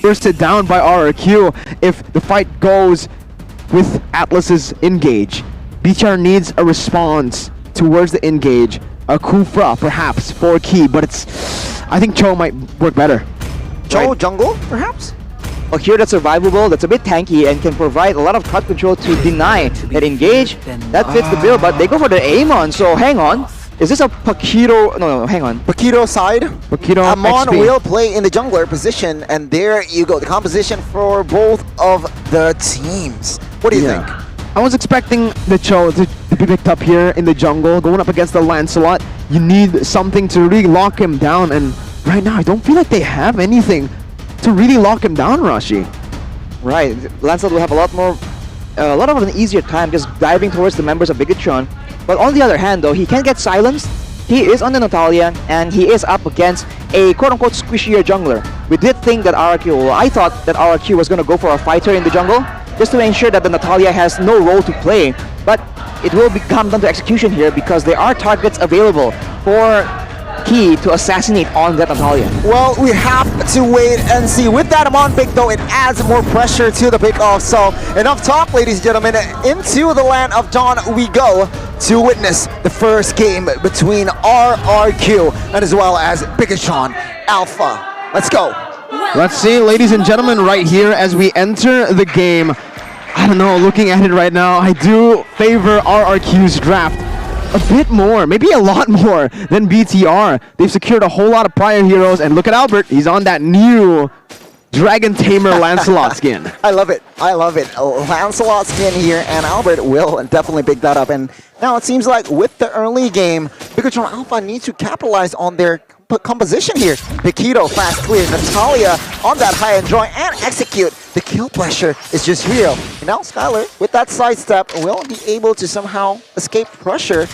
bursted down by RRQ if the fight goes with Atlas's engage. BTR needs a response towards the engage. A Kufra perhaps for Key, but I think Cho might work better. Cho Right. jungle, perhaps? A hero that's survivable, that's a bit tanky, and can provide a lot of cut control to deny that engage. That fits the bill, but they go for the Amon, so hang on. Is this a Paquito? No, hang on. Paquito side. Paquito Amon XP. will play in the jungler position, and there you go. The composition for both of the teams. What do you think? I was expecting the Cho to be picked up here in the jungle, going up against the Lancelot. You need something to really lock him down, and right now I don't feel like they have anything to really lock him down, Rashi. Right, Lancelot will have a lot of an easier time just diving towards the members of Bigatron. But on the other hand, though, he can get silenced. He is on the Natalia, and he is up against a quote-unquote squishier jungler. We did think that RRQ, well, I thought that RRQ was going to go for a fighter in the jungle, just to ensure that the Natalia has no role to play. But it will come down to execution here because there are targets available for Key to assassinate on that Natalia. Well, we have to wait and see. With that Amon pick, though, it adds more pressure to the pick-off. So, enough talk, ladies and gentlemen. Into the land of Dawn we go to witness the first game between RRQ and as well as Bigatron Alpha. Let's go. Let's see, ladies and gentlemen, right here as we enter the game. I don't know, looking at it right now, I do favor RRQ's draft a bit more, maybe a lot more than BTR. They've secured a whole lot of prior heroes, and look at Albert. He's on that new Dragon Tamer Lancelot skin. I love it. I love it. Lancelot skin here, and Albert will definitely pick that up. And now it seems like with the early game, Bigatron Alpha needs to capitalize on their composition here. Paquito, fast clear, Natalia on that high and draw and execute. The kill pressure is just real. And now Skylar, with that sidestep, will be able to somehow escape pressure.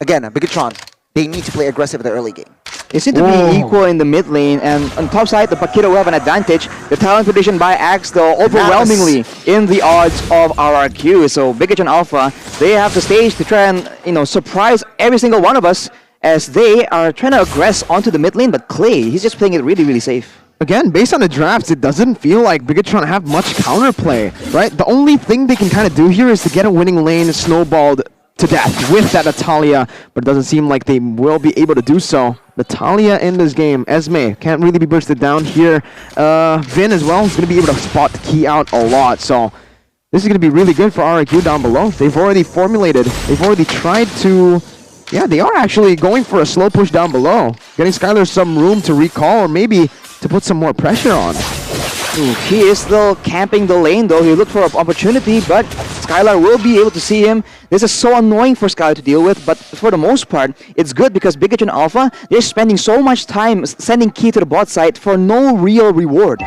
Again, Bigatron, they need to play aggressive in the early game. They seem to be equal in the mid lane, and on top side, the Paquito will have an advantage. The talent prediction by Axe, though, overwhelmingly in the odds of RRQ. So Bigatron Alpha, they have the stage to try and surprise every single one of us as they are trying to aggress onto the mid lane. But Clay, he's just playing it really, really safe. Again, based on the drafts, it doesn't feel like Bigatron have much counterplay, right? The only thing they can kind of do here is to get a winning lane snowballed to death with that Natalia, but it doesn't seem like they will be able to do so. Natalia in this game. Esme can't really be bursted down here. Vin as well is going to be able to spot the Key out a lot, so this is going to be really good for RRQ down below. They've already formulated, they've already tried to, yeah, they are actually going for a slow push down below, getting Skylar some room to recall or maybe to put some more pressure on. Ooh, he is still camping the lane, though. He looked for an opportunity, but Skylar will be able to see him. This is so annoying for Skylar to deal with, but for the most part, it's good because Bigatron Alpha, they're spending so much time sending Key to the bot site for no real reward.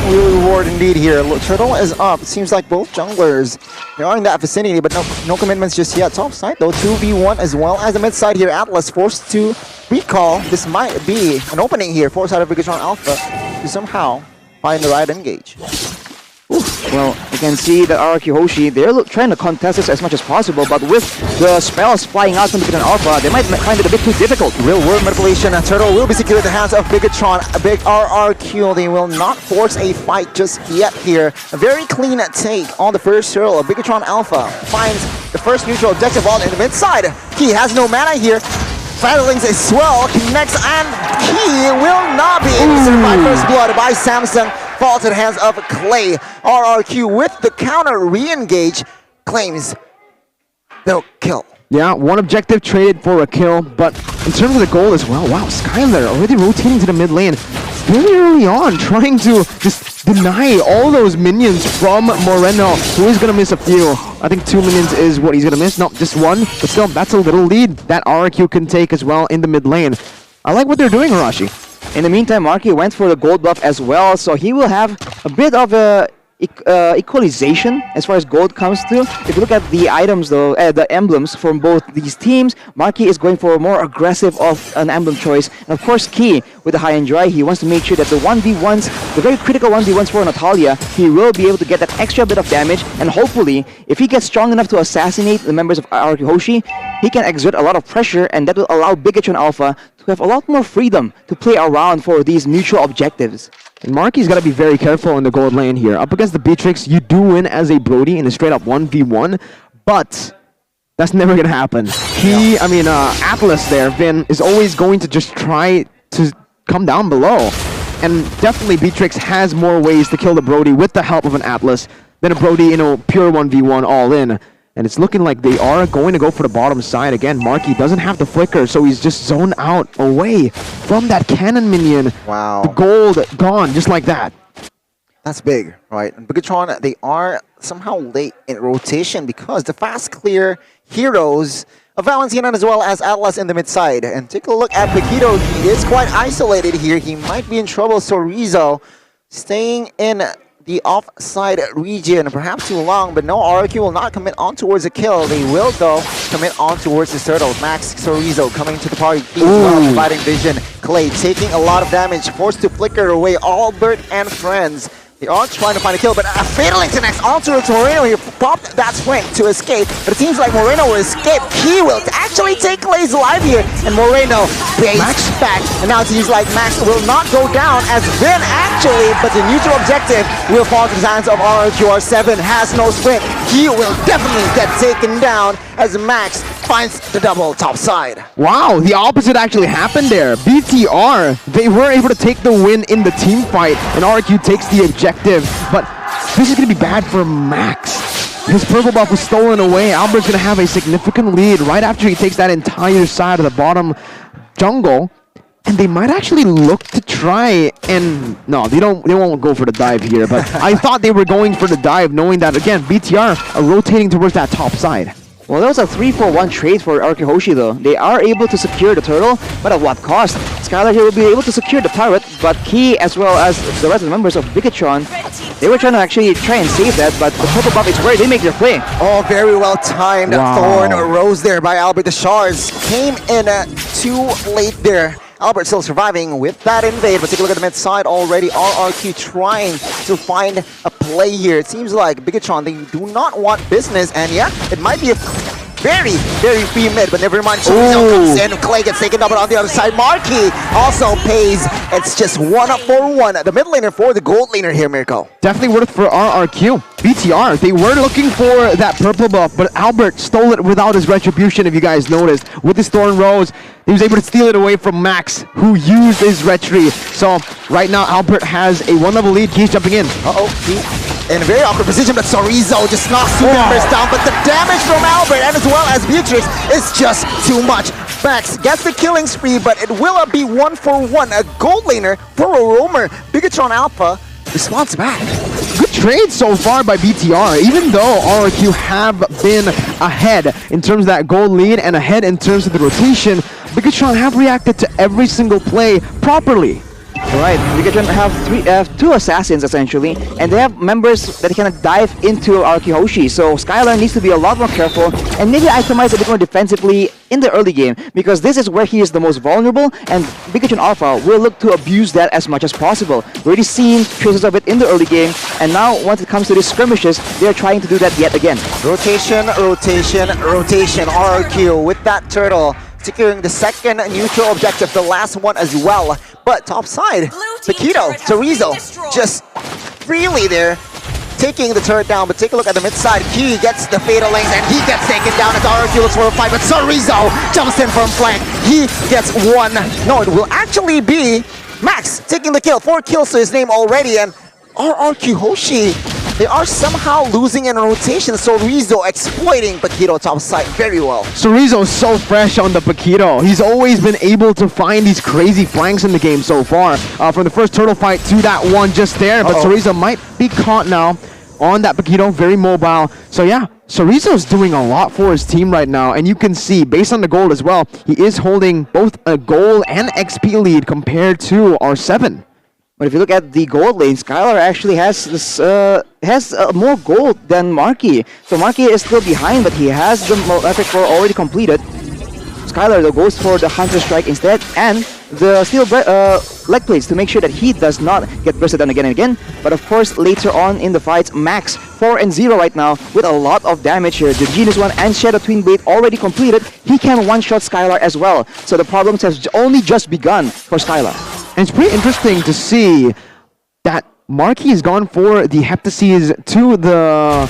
Real reward indeed here. Turtle is up. It seems like both junglers, they are in that vicinity, but no commitments just yet. Top side though, 2v1 as well as the mid side here. Atlas forced to recall. This might be an opening here for side of Bigatron Alpha to somehow find the right engage. Well, you can see that RRQ Hoshi, they're trying to contest this as much as possible, but with the spells flying out from Bigatron Alpha, they might find it a bit too difficult. Real world manipulation. Turtle will be secured at the hands of Bigatron. A big RRQ. They will not force a fight just yet here. A very clean take on the first turtle. Bigatron Alpha finds the first neutral objective on in the mid side. He has no mana here. Firelings as well connects, and he will not be able to survive first blood by Samson. Fall to the hands of Clay. RRQ with the counter re-engage claims the kill. Yeah, one objective traded for a kill, but in terms of the goal as well, wow, Skylar already rotating to the mid lane very early on, trying to just deny all those minions from Moreno, who is going to miss a few. I think 2 minions is what he's going to miss, not just one, but still, that's a little lead that RRQ can take as well in the mid lane. I like what they're doing, Arashi. In the meantime, Marky went for the gold buff as well, so he will have a bit of a equalization as far as gold comes to. If you look at the items though, the emblems from both these teams, Marky is going for a more aggressive of an emblem choice. And of course Key, with the high and dry, he wants to make sure that the 1v1s, the very critical 1v1s for Natalia, he will be able to get that extra bit of damage, and hopefully, if he gets strong enough to assassinate the members of RRQ Hoshi, he can exert a lot of pressure, and that will allow Bigatron Alpha to have a lot more freedom to play around for these mutual objectives. And Marky's got to be very careful in the gold lane here. Up against the Beatrix, you do win as a Brody in a straight up 1v1, but that's never going to happen. Atlas there, Vin, is always going to just try to come down below. And definitely Beatrix has more ways to kill the Brody with the help of an Atlas than a Brody in a pure 1v1 all in. And it's looking like they are going to go for the bottom side. Again, Marky doesn't have the flicker, so he's just zoned out away from that cannon minion. Wow. The gold gone, just like that. That's big, right? And Bigatron, they are somehow late in rotation because the fast clear heroes of Valentina as well as Atlas in the mid side. And take a look at Paquito. He is quite isolated here. He might be in trouble. So Rizzo staying in the offside region, perhaps too long, but no, RRQ will not commit on towards a kill. They will, though, commit on towards the turtle. Max Sorizo coming to the party, providing vision. Clay taking a lot of damage, forced to flicker away Albert and friends. They are trying to find a kill, but a fatal next onto Moreno here. Popped that swing to escape, but it seems like Moreno will escape. He will actually take Clay's life here, and Moreno baits back. And now it seems like Max will not go down as Vin actually, but the neutral objective will fall to the hands of RRQ. R7 has no sprint. He will definitely get taken down as Max finds the double top side. Wow, the opposite actually happened there. BTR, they were able to take the win in the team fight, and RRQ takes the objective, but this is going to be bad for Max. His purple buff was stolen away. Albert's going to have a significant lead right after he takes that entire side of the bottom jungle, and they might actually look to try and... No, they won't go for the dive here, but I thought they were going for the dive, knowing that, again, BTR are rotating towards that top side. Well, that was a 3-for-1 trade for RRQ Hoshi though. They are able to secure the turtle, but at what cost? Skylar here will be able to secure the turret, but Key as well as the rest of the members of Bigatron, they were trying to actually try and save that, but the purple buff is where they make their play. Oh, very well timed. Wow. Thorn rose there by Albert. The shards came in too late there. Albert still surviving with that invade, but take a look at the mid side already. RRQ trying to find a play here. It seems like Bigatron, they do not want business, and yeah, it might be a very, very free mid, but never mind. Chorizo comes in, Clay gets taken down, but on the other side, Marky also pays. It's just 1-for-1. The mid laner for the gold laner here, Mirko. Definitely worth for RRQ. BTR, they were looking for that purple buff, but Albert stole it without his retribution, if you guys noticed. With his Thorn Rose, he was able to steal it away from Max, who used his retri. So right now, Albert has a 1-level lead. He's jumping in. In a very awkward position, but Sorizo just knocks two members down, but the damage from Albert and as well as Beatrix is just too much. Max gets the killing spree, but it will be 1-for-1. A gold laner for a roamer. Bigatron Alpha responds back. Good trade so far by BTR, even though RRQ have been ahead in terms of that gold lead and ahead in terms of the rotation. Bigatron have reacted to every single play properly. Right, Bigatron have two assassins essentially, and they have members that can dive into RRQ Hoshi. So Skylar needs to be a lot more careful and maybe itemize a bit more defensively in the early game, because this is where he is the most vulnerable, and Bigatron Alpha will look to abuse that as much as possible. We've already seen traces of it in the early game, and now once it comes to these skirmishes, they are trying to do that yet again. Rotation, rotation, rotation. RRQ with that turtle securing the second neutral objective, the last one as well. But top side, Paquito, Chorizo, just freely there, taking the turret down. But take a look at the mid side. He gets the fatal lanes and he gets taken down as RRQ looks for a fight. But Chorizo jumps in from flank. He gets one. No, it will actually be Max taking the kill. 4 kills to his name already. And RRQ Hoshi, they are somehow losing in rotation. Sorizo exploiting Paquito top side very well. Sorizo is so fresh on the Paquito. He's always been able to find these crazy flanks in the game so far. From the first turtle fight to that one just there. But Sorizo might be caught now on that Paquito. Very mobile. So yeah, Sorizo's doing a lot for his team right now. And you can see, based on the gold as well, he is holding both a gold and XP lead compared to R7. But if you look at the gold lane, Skylar actually has this more gold than Marky. So Marky is still behind, but he has the Epic 4 already completed. Skylar though goes for the Hunter Strike instead, and the steel leg plates to make sure that he does not get bursted down again and again. But of course, later on in the fights, Max 4-0 right now with a lot of damage here. The Genius 1 and Shadow Twin Blade already completed. He can one-shot Skylar as well. So the problems have only just begun for Skylar. And it's pretty interesting to see that Marquis has gone for the Heptases to the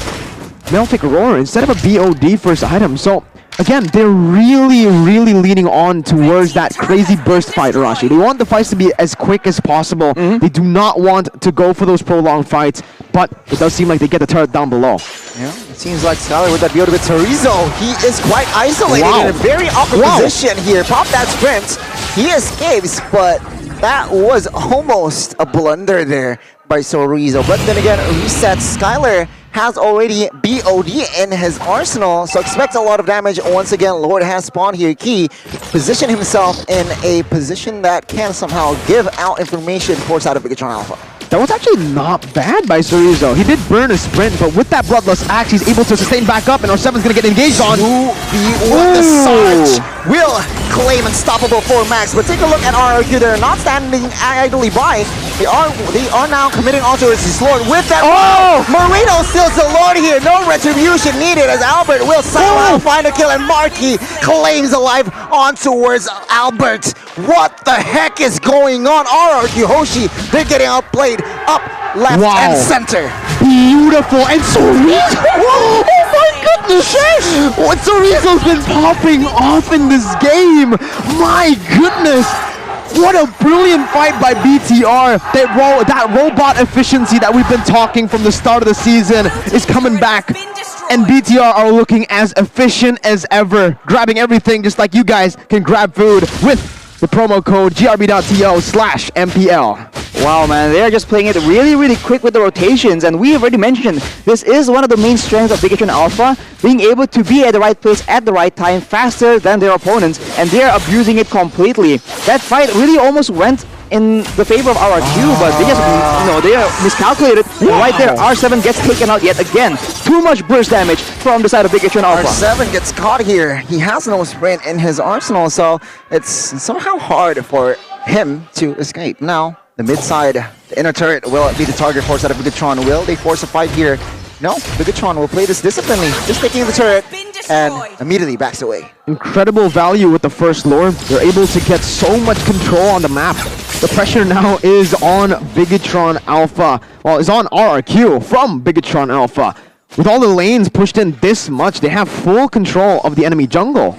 Melphic Roar instead of a BOD first item. So again, they're really leaning on towards that crazy burst fight, Arashi. They want the fights to be as quick as possible. They do not want to go for those prolonged fights, but it does seem like they get the turret down below. Yeah, it seems like Skylar with that build with Chorizo, he is quite isolated in a very awkward position here. Pop that sprint, he escapes, but that was almost a blunder there by Chorizo. But then again, resets. Skylar has already BOD in his arsenal, so expect a lot of damage. Once again, Lord has spawned here. Key position himself in a position that can somehow give out information for side of Bigatron Alpha. That was actually not bad by Chorizo. He did burn a sprint, but with that Bloodlust Axe, he's able to sustain back up, and R7's going to get engaged on. 2v1, the Sarge will claim Unstoppable for Max, but take a look at RRQ. They're not standing idly by. They are now committing onto his Lord with that. Oh! Marino steals the Lord here. No retribution needed as Albert will somehow find a kill, and Marquis claims alive on towards Albert. What the heck is going on? RRQ Hoshi, they're getting outplayed up, left, and center. Beautiful. And Chorizo. Oh my goodness. What Chorizo's been popping off in this game. My goodness. What a brilliant fight by BTR. That robot efficiency that we've been talking from the start of the season is coming back. And BTR are looking as efficient as ever, grabbing everything just like you guys can grab food with the promo code grb.to/MPL. Wow, man, they are just playing it really quick with the rotations, and we have already mentioned this is one of the main strengths of Bigatron Alpha, being able to be at the right place at the right time faster than their opponents, and they are abusing it completely. That fight really almost went in the favor of RRQ, but they just, they are miscalculated. And right there, R7 gets taken out yet again. Too much burst damage from the side of Bigatron Alpha. R7 gets caught here. He has no sprint in his arsenal, so it's somehow hard for him to escape. Now, the mid side, the inner turret will be the target for side of Bigatron. Will they force a fight here? No, Bigatron will play this disciplinedly, just taking the turret and immediately backs away. Incredible value with the first lore. They're able to get so much control on the map. The pressure now is on Bigatron Alpha. Well, it's on RRQ from Bigatron Alpha. With all the lanes pushed in this much, they have full control of the enemy jungle.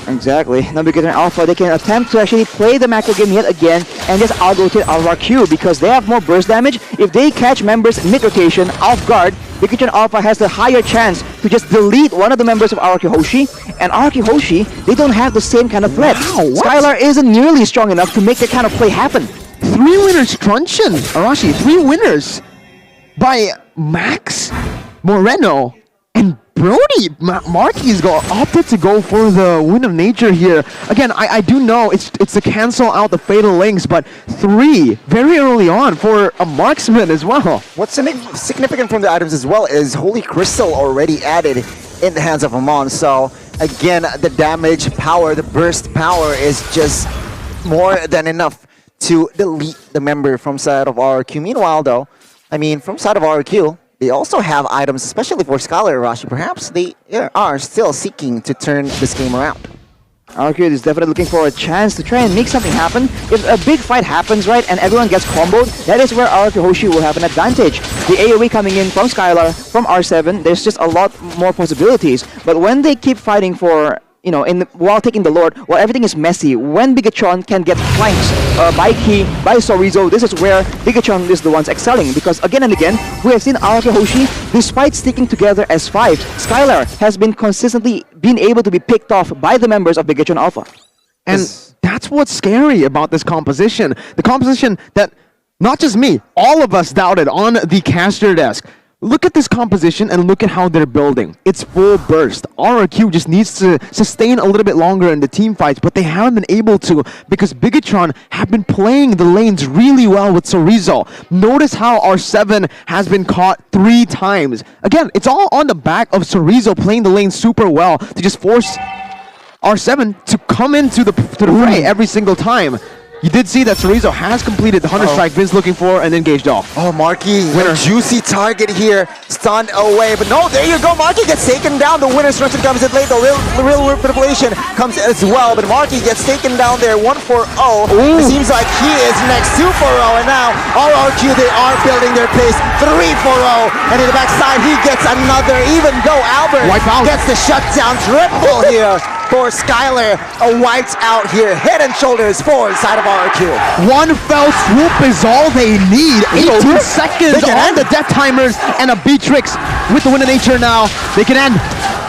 Exactly. Now Bigatron Alpha, they can attempt to actually play the macro game yet again and just out-rotate RRQ because they have more burst damage. If they catch members mid-rotation, off guard, Bigatron Alpha has the higher chance to just delete one of the members of RRQ Hoshi. And RRQ Hoshi, they don't have the same kind of threat. Wow, Skylar isn't nearly strong enough to make that kind of play happen. 3 winners truncheon, Arashi. 3 winners by Max, Moreno, and Brody. Marquis opted to go for the Wind of Nature here. Again, I do know it's to cancel out the Fatal Links, but 3 very early on for a marksman as well. What's significant from the items as well is Holy Crystal already added in the hands of Amon. So again, the damage power, the burst power is just more than enough to delete the member from side of RRQ. Meanwhile though, from side of RRQ, they also have items, especially for Scholar Arashi. Perhaps they are still seeking to turn this game around. RRQ is definitely looking for a chance to try and make something happen. If a big fight happens, right, and everyone gets comboed, that is where RRQ Hoshi will have an advantage. The AoE coming in from Skylar, from R7, there's just a lot more possibilities. But when they keep fighting for, while taking the Lord, while everything is messy, when Bigatron can get flanked by Key, by Chorizo, this is where Bigatron is the ones excelling. Because again and again, we have seen RRQ Hoshi, despite sticking together as 5, Skylar has been consistently able to be picked off by the members of Bigatron Alpha. And that's what's scary about this composition. The composition that not just me, all of us doubted on the caster desk. Look at this composition and look at how they're building. It's full burst. RRQ just needs to sustain a little bit longer in the team fights, but they haven't been able to because Bigatron have been playing the lanes really well with Chorizo. Notice how R7 has been caught 3 times. Again, it's all on the back of Chorizo playing the lane super well to just force R7 to come into the fray every single time. You did see that Chorizo has completed the 100 strike Vin's looking for and then engaged off. Oh, Marky, Winner. a juicy target here, stunned away, but no, there you go, Marky gets taken down, the winner's rush comes in late, the real revelation comes as well, but Marky gets taken down there, 1-4-0, it seems like he is next, 2-4-0, and now RRQ, they are building their pace, 3-4-0, and in the backside, he gets another, even though Albert Wipe out. gets the shutdown triple here for Skylar, a wiped out here, head and shoulders for the side of RRQ. One fell swoop is all they need. 18 seconds They can on end. the death timers and a Beatrix with the win of nature now. They can end.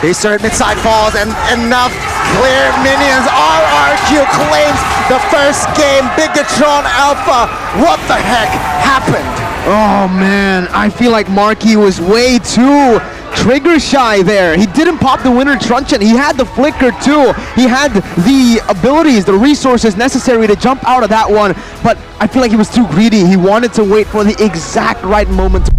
They start mid-side falls and enough clear minions. RRQ claims the first game. Bigatron Alpha. What the heck happened? Oh man, I feel like Marky was way too trigger shy there. He didn't pop the winner truncheon. He had the flicker too. He had the abilities, the resources necessary to jump out of that one, but I feel like he was too greedy. He wanted to wait for the exact right moment.